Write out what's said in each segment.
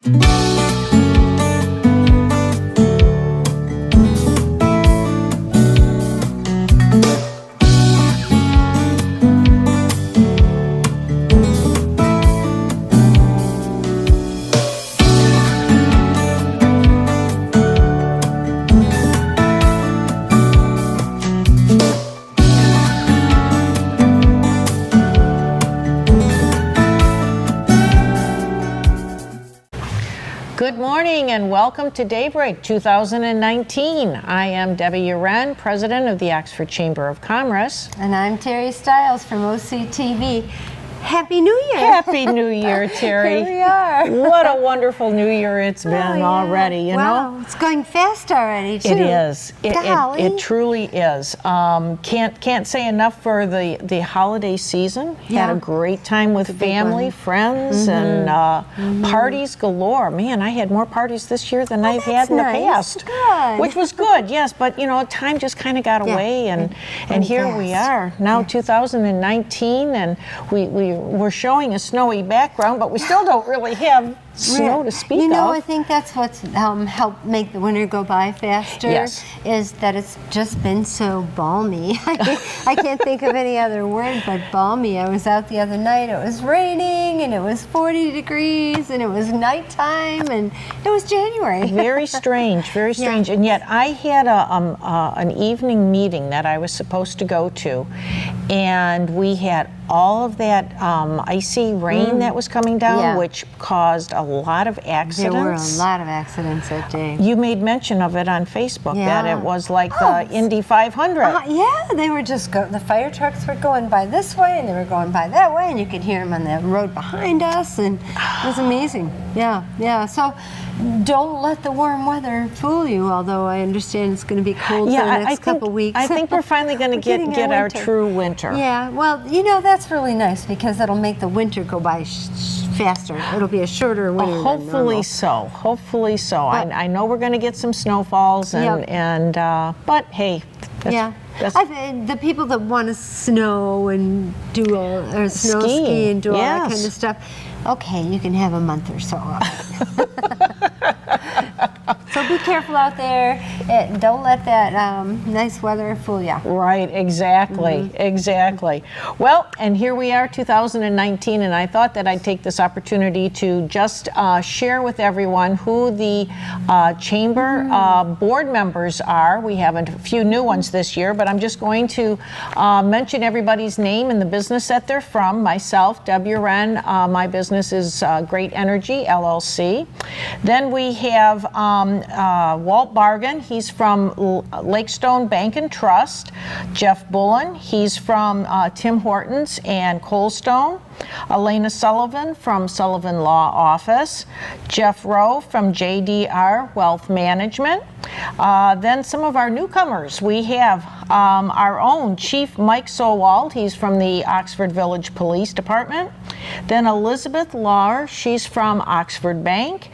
Good morning and welcome to DayBreak 2019. I am Debbie Uren, President of the Oxford Chamber of Commerce. And I'm Terry Stiles from OCTV. Happy New Year! Happy New Year, Terry. Here we are. What a wonderful New Year it's been already, you know? It's going fast already, too. It is. It truly is. Can't say enough for the holiday season. Had a great time with family, friends, and parties galore. Man, I had more parties this year than I've had in the past. Good. Which was good, yes, but you know, time just kind of got away, and here we are, now 2019, and we're showing a snowy background, but we still don't really have snow to speak of. You know, I think that's what's helped make the winter go by faster. Yes. Is that it's just been so balmy. I can't think of any other word but balmy. I was out the other night, it was raining, and it was 40 degrees, and it was nighttime, and it was January. Very strange, very strange. And yet I had an evening meeting that I was supposed to go to, and we had all of that icy rain that was coming down, which caused a lot of accidents. There were a lot of accidents that day. You made mention of it on Facebook, that it was like the Indy 500. Yeah, they were just the fire trucks were going by this way, and they were going by that way, and you could hear them on the road behind us, and it was amazing. Yeah. So don't let the warm weather fool you, although I understand it's going to be cold for the next couple weeks. I think we're finally going to get our true winter. Yeah, well, you know, that's really nice because it'll make the winter go by faster. It'll be a shorter winter. Hopefully so. Hopefully so. I know we're going to get some snowfalls, but hey. The people that want to snow and do snow ski and do all that kind of stuff, okay, you can have a month or so off. So be careful out there. Don't let that nice weather fool you. Right, exactly. Well, and here we are, 2019, and I thought that I'd take this opportunity to just share with everyone who the Chamber board members are. We have a few new ones this year, but I'm just going to mention everybody's name and the business that they're from. Myself, Deb Uren, my business is Great Energy, LLC. Then we have Walt Bargan, he's from Lakestone Bank and Trust. Jeff Bullen, he's from Tim Hortons and Coldstone. Elena Sullivan from Sullivan Law Office. Jeff Rowe from JDR Wealth Management. Then some of our newcomers. We have our own Chief Mike Sowald, he's from the Oxford Village Police Department. Then Elizabeth Lahr, she's from Oxford Bank.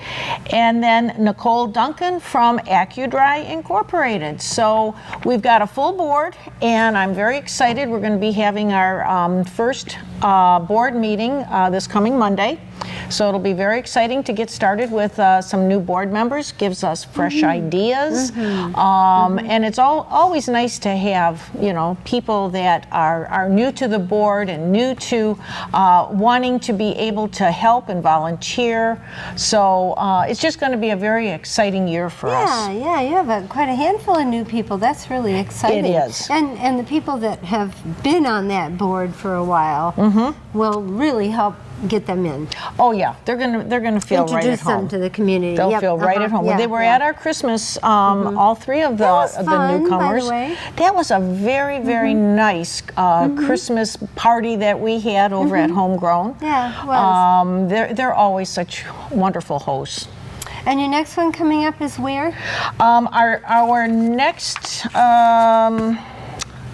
And then Nicole Duncan from AccuDry Incorporated. So we've got a full board, and I'm very excited. We're going to be having our first board meeting this coming Monday. So it'll be very exciting to get started with some new board members. Gives us fresh ideas, and it's always nice to have, you know, people that are new to the board and new to wanting to be able to help and volunteer. So it's just going to be a very exciting year for us. Yeah, you have quite a handful of new people. That's really exciting. It is. And the people that have been on that board for a while will really help get them in. Oh yeah, they're gonna feel right at home. Introduce them to the community. They'll feel right at home. They were at our Christmas, all three of the newcomers. By the way. That was a very, very nice Christmas party that we had over at Homegrown. Yeah, it was. They're always such wonderful hosts. And your next one coming up is where? Our next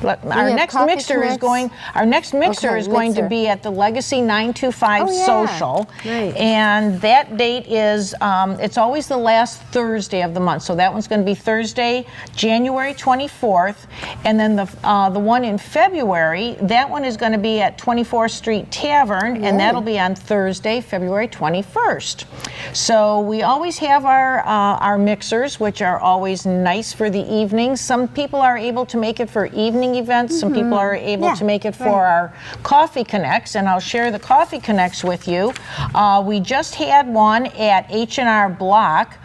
Our next mixer is going. Our next mixer is going to be at the Legacy 925 Social, Right. and that date is. It's always the last Thursday of the month, so that one's going to be Thursday, January 24th, and then the one in February. That one is going to be at 24th Street Tavern, and that'll be on Thursday, February 21st. So we always have our mixers, which are always nice for the evening. Some people are able to make it for evening events. Some people are able to make it for our Coffee Connects, and I'll share the Coffee Connects with you. We just had one at H&R Block.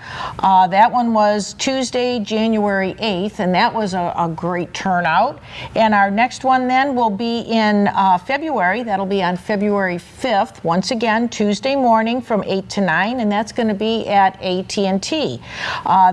That one was Tuesday, January 8th, and that was a great turnout. And our next one then will be in February. That'll be on February 5th, once again, Tuesday morning from 8 to 9, and that's going to be at AT&T.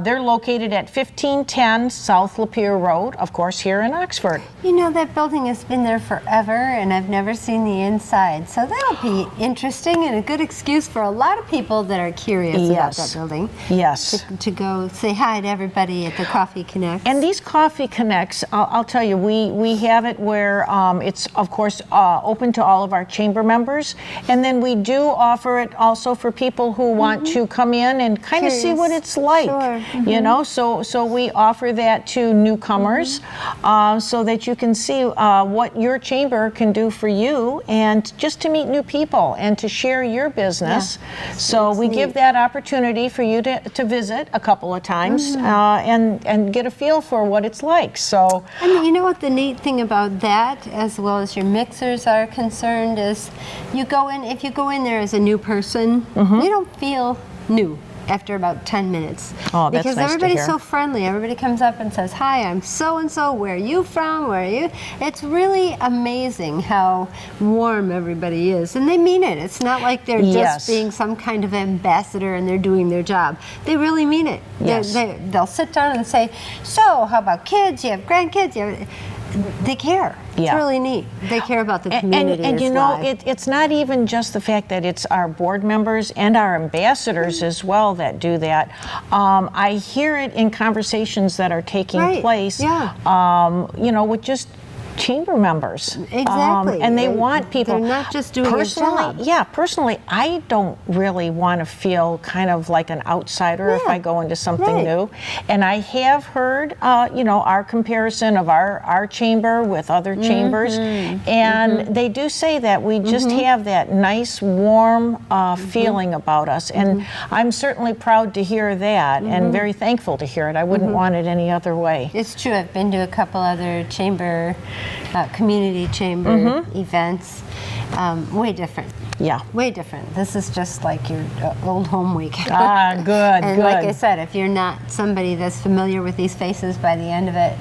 They're located at 1510 South Lapeer Road, of course, here in Oxford. You know, that building has been there forever, and I've never seen the inside. So that'll be interesting and a good excuse for a lot of people that are curious about that building. Yes. To go say hi to everybody at the Coffee Connect. And these Coffee Connects, I'll tell you, we have it where it's, of course, open to all of our chamber members. And then we do offer it also for people who want to come in and kind of see what it's like. Sure. You know, so we offer that to newcomers so that you can see what your chamber can do for you and just to meet new people and to share your business. So we give that opportunity for you to visit a couple of times and get a feel for what it's like. So, and you know what the neat thing about that, as well as your mixers are concerned, is you go in, if you go in there as a new person, you don't feel new after about 10 minutes. Oh, that's because nice to everybody's hear. so friendly. Everybody comes up and says, hi, I'm so-and-so, where are you from, where are you? It's really amazing how warm everybody is. And they mean it. It's not like they're just being some kind of ambassador and they're doing their job. They really mean it. Yes. They'll sit down and say, so how about kids? You have grandkids? They care. It's really neat. They care about the community. And you know, it's not even just the fact that it's our board members and our ambassadors as well that do that. I hear it in conversations that are taking place, you know, with just chamber members. Exactly. And they want people. They're not just doing a job. Yeah, personally, I don't really want to feel kind of like an outsider if I go into something new. And I have heard, you know, our comparison of our chamber with other chambers. And they do say that we just have that nice, warm feeling about us. And I'm certainly proud to hear that and very thankful to hear it. I wouldn't want it any other way. It's true. I've been to a couple other chamber, community chamber events. Way different. Yeah. Way different. This is just like your old home week. Good, And good. like I said, if you're not somebody that's familiar with these faces, by the end of it,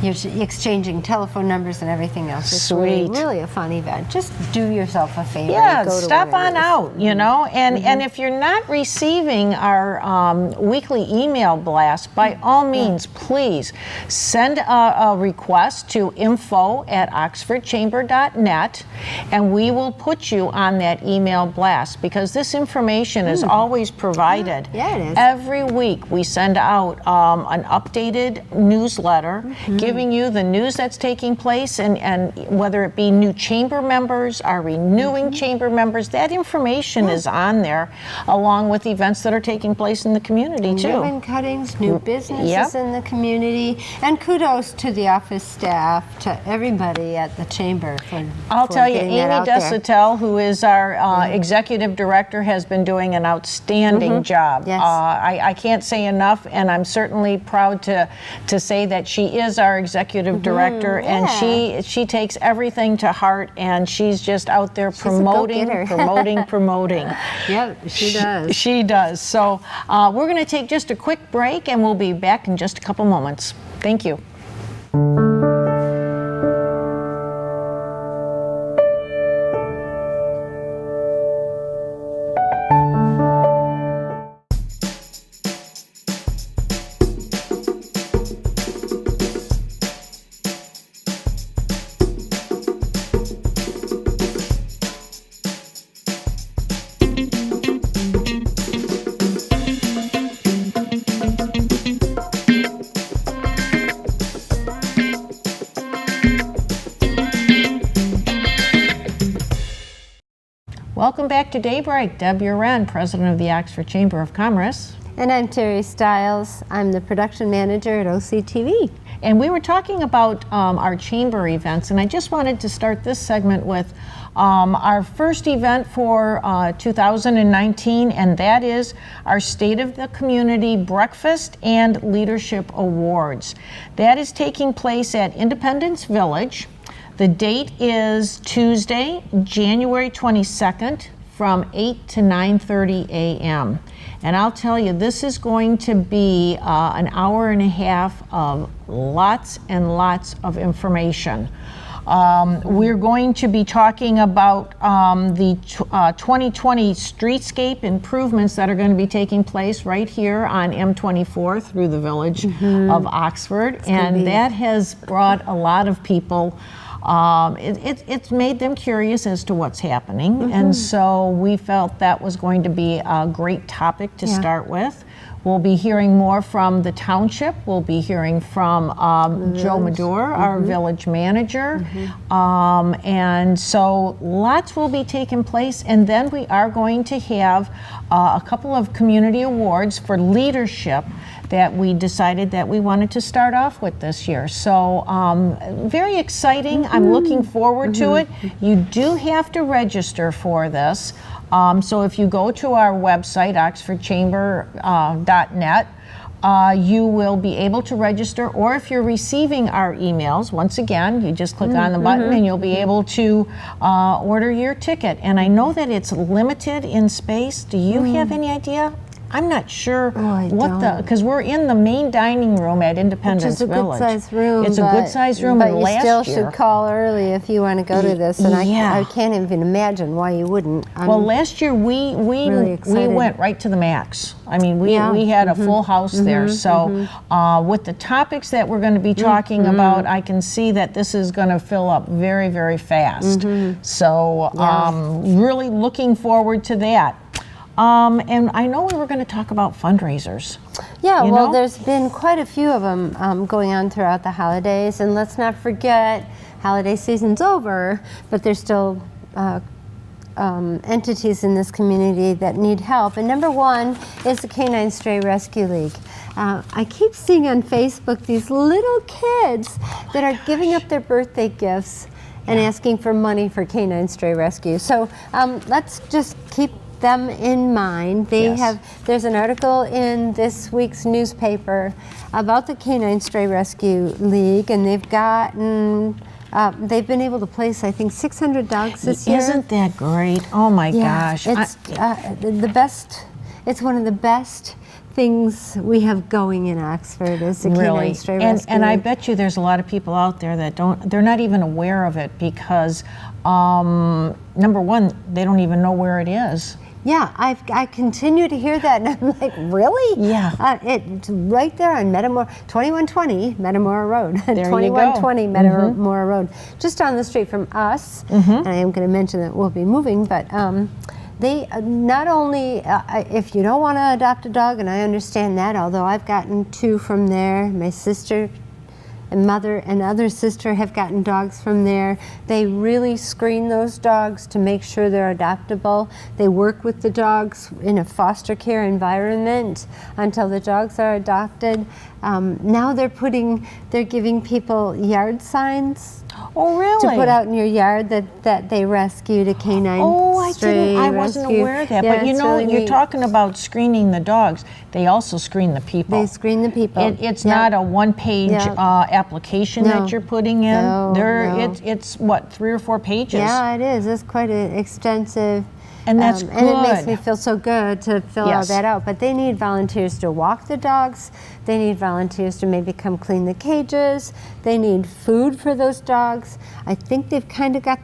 you're exchanging telephone numbers and everything else. It's Sweet. really a fun event. Just do yourself a favor. Yeah, and go to stop one of on these. out, you know, and if you're not receiving our weekly email blast, by all means, please send a request to info@oxfordchamber.net, and we will put you on that email blast because this information is always provided. Yeah, it is. Every week we send out an updated newsletter giving you the news that's taking place and whether it be new chamber members, our renewing chamber members, that information is on there along with events that are taking place in the community too. Ribbon cuttings, new businesses in the community, and kudos to the office staff, to everybody at the chamber for I'll tell you, getting that Amy out there. Desatel, who is our executive director, has been doing an outstanding job. Yes. I can't say enough, and I'm certainly proud to say that she is our executive director, and she takes everything to heart, and she's just out there promoting. Yep, she does. She does. So we're going to take just a quick break, and we'll be back in just a couple moments. Thank you. Welcome back to Daybreak. Deb Uren, President of the Oxford Chamber of Commerce. And I'm Terry Stiles. I'm the production manager at OCTV. And we were talking about our chamber events, and I just wanted to start this segment with our first event for 2019, and that is our State of the Community Breakfast and Leadership Awards. That is taking place at Independence Village. The date is Tuesday, January 22nd from 8 to 9:30 a.m. And I'll tell you, this is going to be an hour and a half of lots and lots of information. We're going to be talking about the 2020 streetscape improvements that are going to be taking place right here on M24 through the village of Oxford. And that has brought a lot of people. It's made them curious as to what's happening, and so we felt that was going to be a great topic to start with. We'll be hearing more from the township. We'll be hearing from Joe Medor, our village manager, and so lots will be taking place. And then we are going to have a couple of community awards for leadership that we decided that we wanted to start off with this year. So very exciting. I'm looking forward to it. You do have to register for this. So if you go to our website, oxfordchamber.net, you will be able to register, or if you're receiving our emails, once again, you just click on the button and you'll be able to order your ticket. And I know that it's limited in space. Do you have any idea? I'm not sure because we're in the main dining room at Independence Village. Which is a good-sized room. It's a good-sized room, but and you last still year, should call early if you want to go to this. And I can't even imagine why you wouldn't. Well, last year we went right to the max. I mean, we had a full house there. So with the topics that we're going to be talking about, I can see that this is going to fill up very, very fast. So really looking forward to that. And I know we were going to talk about fundraisers. Yeah, well, there's been quite a few of them going on throughout the holidays. And let's not forget, holiday season's over, but there's still entities in this community that need help. And number one is the Canine Stray Rescue League. I keep seeing on Facebook these little kids that are giving up their birthday gifts and asking for money for Canine Stray Rescue. So let's just keep them in mind. There's an article in this week's newspaper about the Canine Stray Rescue League, and they've been able to place, I think, 600 dogs this year. Isn't that great? Oh my gosh. It's the best. It's one of the best things we have going in Oxford is the Canine Stray Rescue. And I bet you there's a lot of people out there that they're not even aware of it because number one, they don't even know where it is. Yeah, I continue to hear that, and I'm like, really? Yeah. It's right there on 2120 Metamora Road. There 2120 Metamora Road, just down the street from us. And I am going to mention that we'll be moving, but they not only, if you don't want to adopt a dog, and I understand that, although I've gotten 2 from there, my sister and mother and other sister have gotten dogs from there. They really screen those dogs to make sure they're adoptable. They work with the dogs in a foster care environment until the dogs are adopted. Now they're giving people yard signs. Oh, really? To put out in your yard that they rescued a canine stray I wasn't aware of that. Yeah, but you know, really you're neat. talking about screening the dogs. They also screen the people. They screen the people. It's not a one-page application that you're putting in. No. It's what, 3 or 4 pages? Yeah, it is. It's quite an extensive. And that's good. And it makes me feel so good to fill all that out. But they need volunteers to walk the dogs. They need volunteers to maybe come clean the cages. They need food for those dogs. I think they've kind of got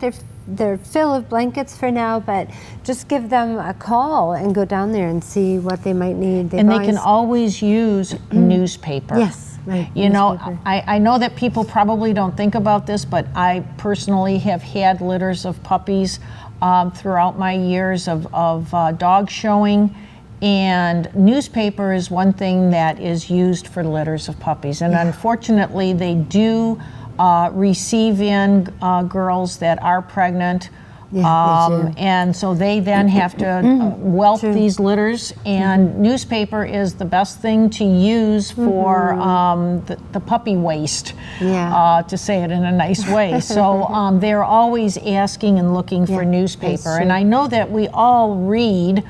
their fill of blankets for now, but just give them a call and go down there and see what they might need. They can always use newspaper. Yes. Right, you know, I know that people probably don't think about this, but I personally have had litters of puppies throughout my years of dog showing, and newspaper is one thing that is used for litters of puppies. And unfortunately, they do receive in girls that are pregnant Yeah, they do. And so they then have to welt these litters, and newspaper is the best thing to use for the puppy waste, to say it in a nice way. So they're always asking and looking for newspaper. And I know that we all read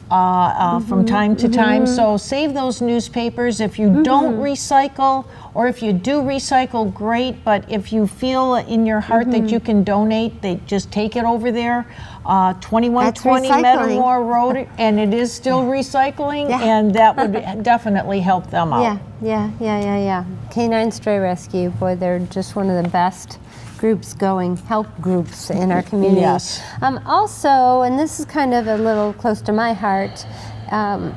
from time to time, so save those newspapers. If you don't recycle, or if you do recycle, great, but if you feel in your heart that you can donate, they just take it over there. 2120 Metamore Road, and it is still recycling, and that would definitely help them out. Yeah. Canine Stray Rescue, boy, they're just one of the best groups going, help groups in our community. Yes. Also, and this is kind of a little close to my heart, a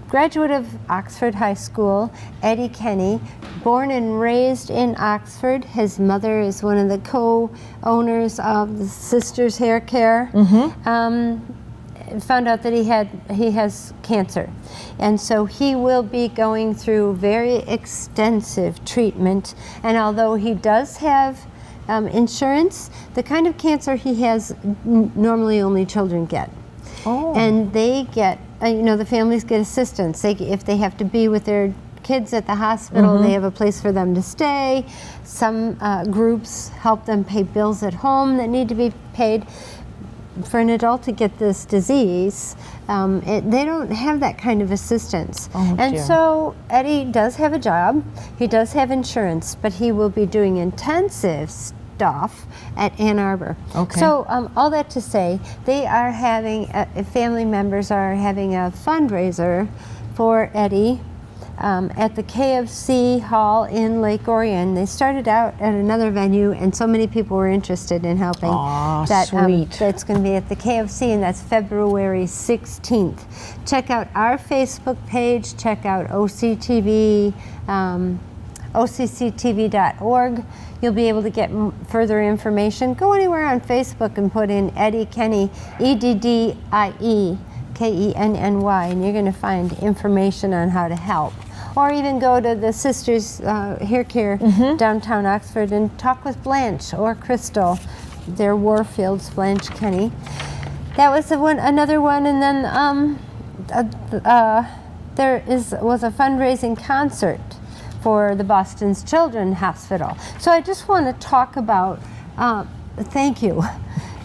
graduate of Oxford High School, Eddie Kenny, born and raised in Oxford. His mother is one of the co-owners of the Sisters Hair Care. Found out that he has cancer, and so he will be going through very extensive treatment. And although he does have insurance, the kind of cancer he has normally only children get. And they get, the families get assistance. If they have to be with their kids at the hospital, they have a place for them to stay. Some groups help them pay bills at home that need to be paid. For an adult to get this disease, they don't have that kind of assistance. So Eddie does have a job, he does have insurance, but he will be doing intensive stuff at Ann Arbor. So all that to say, they are having, family members are having a fundraiser for Eddie at the KFC Hall in Lake Orion. They started out at another venue, and so many people were interested in helping. Sweet. That's going to be at the KFC, and that's February 16th. Check out our Facebook page. Check out OCTV, OCCTV.org. You'll be able to get further information. Go anywhere on Facebook and put in Eddie Kenny, EDDIE. Kenny, and you're going to find information on how to help. Or even go to the Sisters Hair Care downtown Oxford and talk with Blanche or Crystal. They're Warfield's Blanche Kenny. That was another one, and then there was a fundraising concert for the Boston's Children's Hospital. So I just want to talk about thank you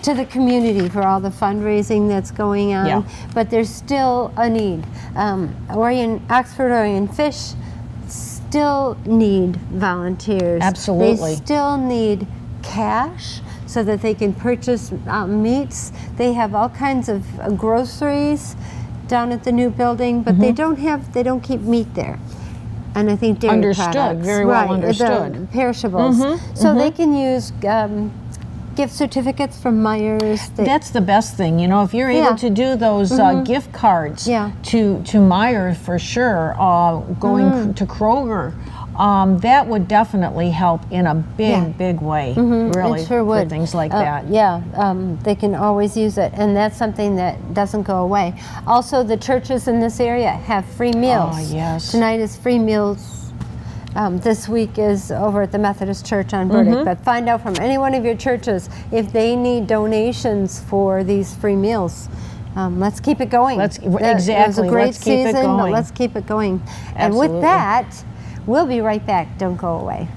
to the community for all the fundraising that's going on, but there's still a need. Oxford Orion Fish still need volunteers. Absolutely. They still need cash so that they can purchase meats. They have all kinds of groceries down at the new building, but they don't keep meat there. And I think dairy products. Very well understood. The perishables. So they can use gift certificates from Myers. That's the best thing, if you're able to do those gift cards to Myers for sure, going to Kroger, that would definitely help in a big way, really, it sure would. For things like that. They can always use it, and that's something that doesn't go away. Also, the churches in this area have free meals. Yes. Tonight is free meals. This week is over at the Methodist Church on Burdick, but find out from any one of your churches if they need donations for these free meals. Let's keep it going. Exactly. It was a great Let's keep season, it going. but let's keep it going. Absolutely. And with that, we'll be right back. Don't go away.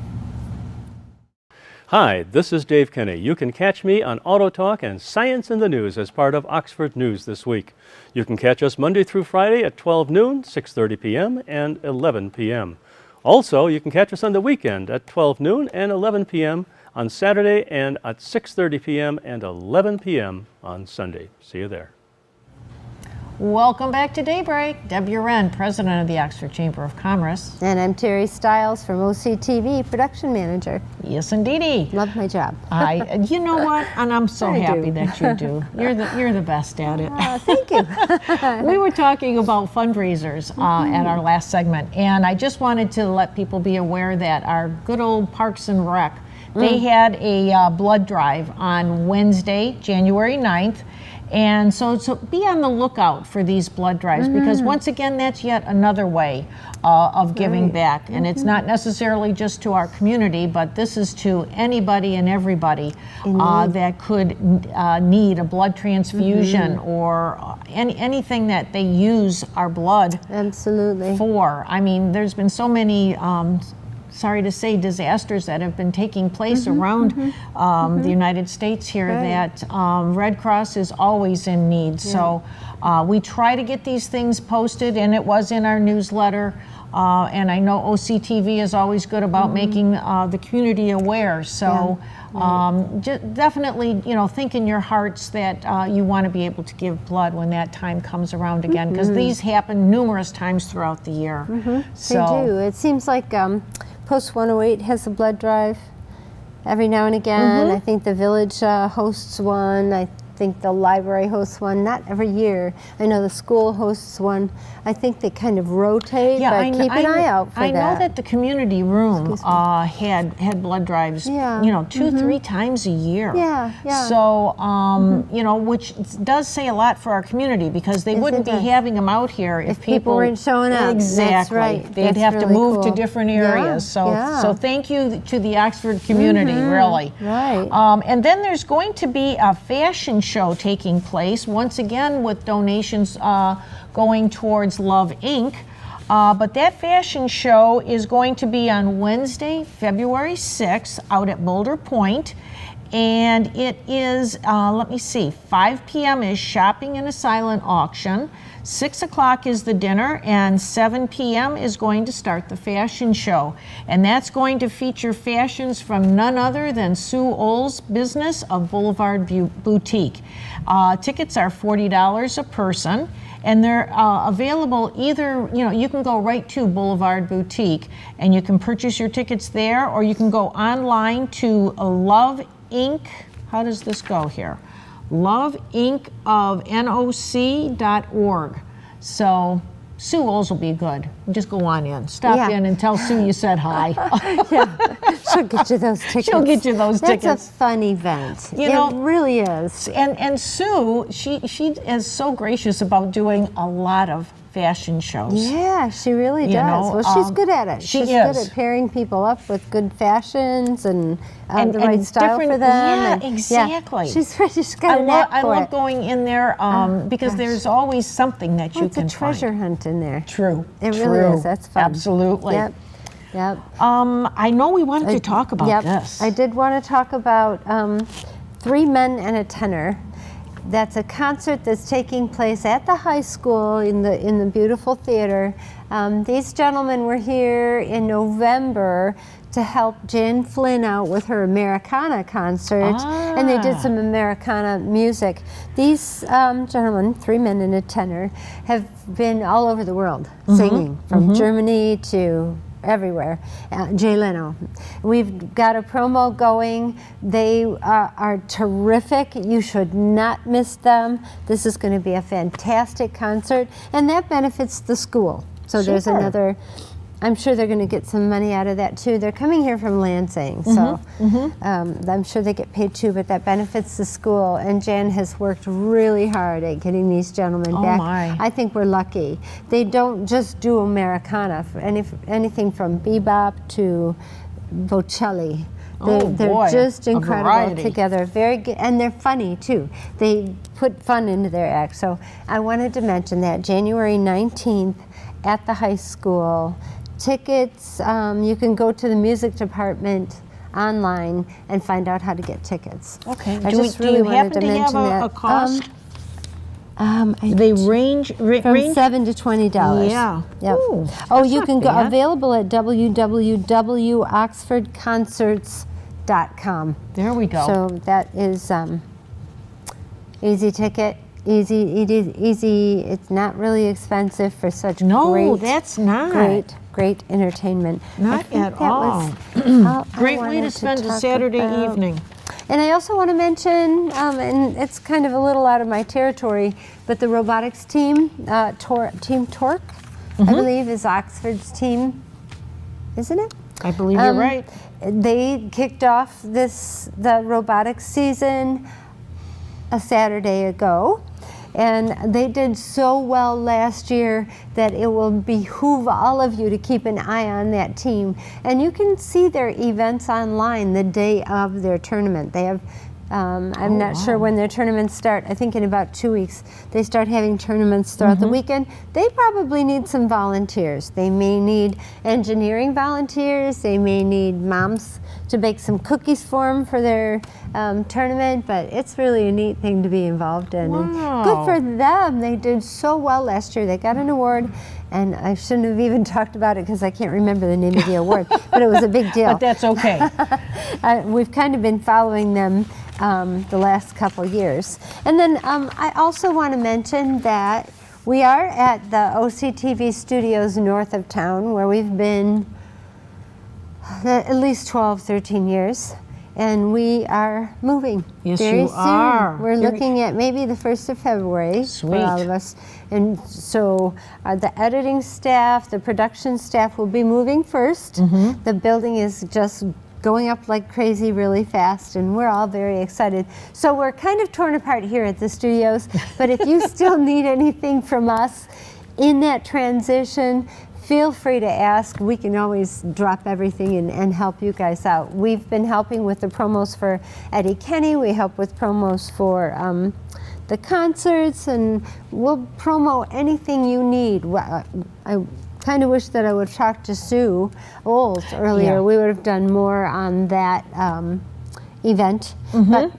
Hi, this is Dave Kenny. You can catch me on Auto Talk and Science in the News as part of Oxford News This Week. You can catch us Monday through Friday at 12 noon, 6:30 p.m., and 11 p.m. Also, you can catch us on the weekend at 12 noon and 11 p.m. on Saturday, and at 6:30 p.m. and 11 p.m. on Sunday. See you there. Welcome back to DayBreak. Debbie Wren, President of the Oxford Chamber of Commerce. And I'm Terry Stiles from OCTV, Production Manager. Yes, indeedy. Love my job. You know what? And I'm so I happy do. that you do. You're the best at it. Thank you. We were talking about fundraisers at our last segment, and I just wanted to let people be aware that our good old Parks and Rec, they had a blood drive on Wednesday, January 9th, And so be on the lookout for these blood drives, because once again, that's yet another way of giving back. And it's not necessarily just to our community, but this is to anybody and everybody that could need a blood transfusion or anything that they use our blood for. I mean, there's been so many sorry to say, disasters that have been taking place around the United States here that Red Cross is always in need. So we try to get these things posted, and it was in our newsletter. And I know OCTV is always good about making the community aware. So definitely, think in your hearts that you want to be able to give blood when that time comes around again, because these happen numerous times throughout the year. They do. It seems like Post 108 has a blood drive every now and again. I think the village hosts one. I think the library hosts one, not every year. I know the school hosts one. I think they kind of rotate, but keep an eye out for that. I know that the community room had blood drives, 2-3 times a year. So, which does say a lot for our community, because they wouldn't be having them out here if people weren't showing up. Exactly. That's right. They'd have to move to different areas. So thank you to the Oxford community, really. Right. And then there's going to be a fashion show taking place, once again with donations going towards Love Inc. But that fashion show is going to be on Wednesday, February 6th, out at Boulder Point. And it is, 5 p.m. is shopping and a silent auction. 6 o'clock is the dinner, and 7 p.m. is going to start the fashion show. And that's going to feature fashions from none other than Sue Ohl's business of Boulevard Boutique. Tickets are $40 a person, and they're available either, you can go right to Boulevard Boutique and you can purchase your tickets there, or you can go online to Love Inc. How does this go here? loveincofnoc.org. So Sue Ohl's will be good. Just go on in. Stop in and tell Sue you said hi. She'll get you those tickets. She'll get you those tickets. That's a fun event. It really is. And Sue, she is so gracious about doing a lot of fashion shows. Yeah, she really does. Well, she's good at it. She's good at pairing people up with good fashions and the right style for them. Yeah, exactly. She's got a knack for it. I love going in there because there's always something that you can find. It's a treasure hunt in there. True. It really is. That's fun. Absolutely. Yep. I know we wanted to talk about this. I did want to talk about 3 Men and a Tenor. That's a concert that's taking place at the high school in the beautiful theater. These gentlemen were here in November to help Jan Flynn out with her Americana concert, and they did some Americana music. These gentlemen, 3 Men and a Tenor, have been all over the world singing, from Germany to everywhere. Jay Leno. We've got a promo going. They are terrific. You should not miss them. This is going to be a fantastic concert, and that benefits the school. So there's another, I'm sure they're going to get some money out of that too. They're coming here from Lansing, so I'm sure they get paid too, but that benefits the school. And Jan has worked really hard at getting these gentlemen back. I think we're lucky. They don't just do Americana, anything from bebop to Bocelli. They're just incredible together. Very good, and they're funny too. They put fun into their act. So I wanted to mention that January 19th at the high school. Tickets, you can go to the music department online and find out how to get tickets. Okay. I just really wanted to mention that. A cost? They range from $7 to $20. Yeah. Yep. Ooh, you can go available at www.oxfordconcerts.com. There we go. So that is easy ticket. Easy. It's not really expensive for such that's not. Great entertainment. Not at all. Great way to spend a Saturday evening. And I also want to mention, and it's kind of a little out of my territory, but the robotics team, Team Torque, I believe is Oxford's team, isn't it? I believe you're right. They kicked off the robotics season a Saturday ago. And they did so well last year that it will behoove all of you to keep an eye on that team. And you can see their events online the day of their tournament. They have, I'm not sure when their tournaments start. I think in about 2 weeks. They start having tournaments throughout the weekend. They probably need some volunteers. They may need engineering volunteers. They may need moms to bake some cookies for them for their tournament, but it's really a neat thing to be involved in. And good for them. They did so well last year. They got an award, and I shouldn't have even talked about it because I can't remember the name of the award, but it was a big deal. But that's okay. We've kind of been following them the last couple years. And then I also want to mention that we are at the OCTV studios north of town, where we've been at least 12, 13 years. And we are moving Yes, very you soon. are. We're looking at maybe the 1st of February for all of us. And so the editing staff, the production staff will be moving first. The building is just going up like crazy really fast, and we're all very excited. So we're kind of torn apart here at the studios, but if you still need anything from us in that transition, feel free to ask. We can always drop everything and help you guys out. We've been helping with the promos for Eddie Kenny. We help with promos for the concerts, and we'll promo anything you need. I kind of wish that I would have talked to Sue Old earlier. Yeah. We would have done more on that event. But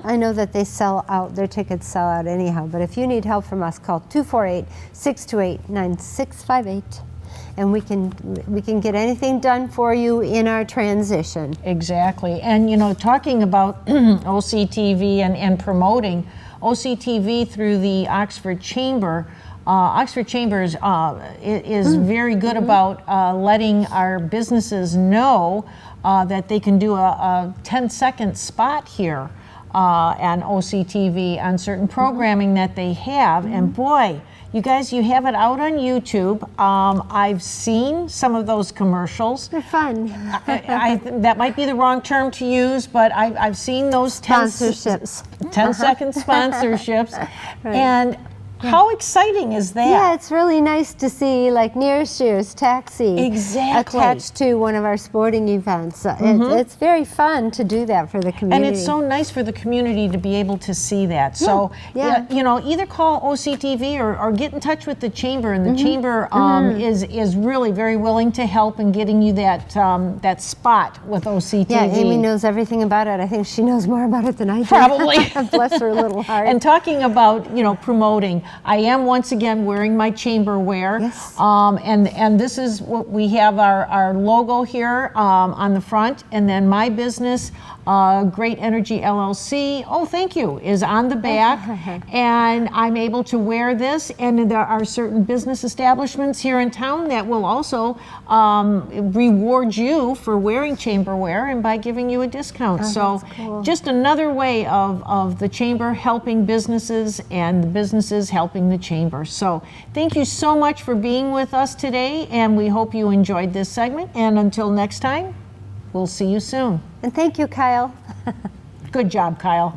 I know that they sell out, their tickets sell out anyhow. But if you need help from us, call 248-628-9658. And we can get anything done for you in our transition. Exactly. And you know, talking about OCTV and promoting OCTV through the Oxford Chamber, Oxford Chambers is very good about letting our businesses know that they can do a 10-second spot here on OCTV on certain programming that they have. And boy, you guys, you have it out on YouTube. I've seen some of those commercials. They're fun. That might be the wrong term to use, but I've seen those 10-second sponsorships. And how exciting is that? Yeah, it's really nice to see like Nearest Year's Taxi attached to one of our sporting events. It's very fun to do that for the community. And it's so nice for the community to be able to see that. So, you know, either call OCTV or get in touch with the Chamber. And the Chamber is really very willing to help in getting you that that spot with OCTV. Yeah, Amy knows everything about it. I think she knows more about it than I do. Probably. Bless her little heart. And talking about, you know, promoting, I am once again wearing my chamber wear. Yes. And this is what we have, our logo here on the front, and then my business, Great Energy LLC, oh thank you, is on the back. And I'm able to wear this, and there are certain business establishments here in town that will also reward you for wearing chamber wear and by giving you a discount. So cool. Just another way of the chamber helping businesses and the businesses helping the chamber. So thank you so much for being with us today, and we hope you enjoyed this segment. And until next time, we'll see you soon. And thank you, Kyle. Good job, Kyle.